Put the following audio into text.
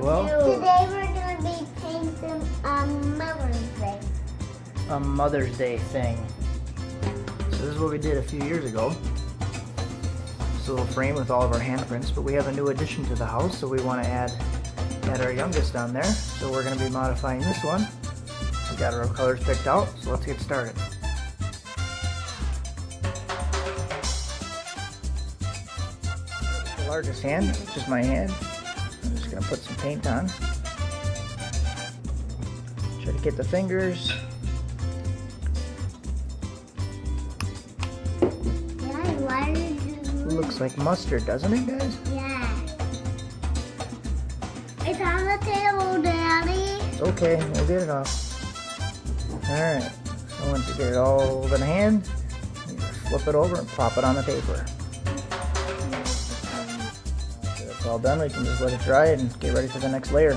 Well, today we're going to be painting Mother's Day. a Mother's Day thing. So this is what we did a few years ago. It's a little frame with all of our handprints, but we have a new addition to the house, so we want to add our youngest on there. So we're going to be modifying this one. We got our colors picked out, so let's get started. The largest hand, just my hand. I'm just going to put some paint on. Try to get the fingers. Looks like mustard, doesn't it, guys? Yeah. It's on the table, Daddy. It's okay, we'll get it off. Alright, so once you get it all over the hand, you flip it over and pop it on the paper. After it's all done, we can just let it dry and get ready for the next layer.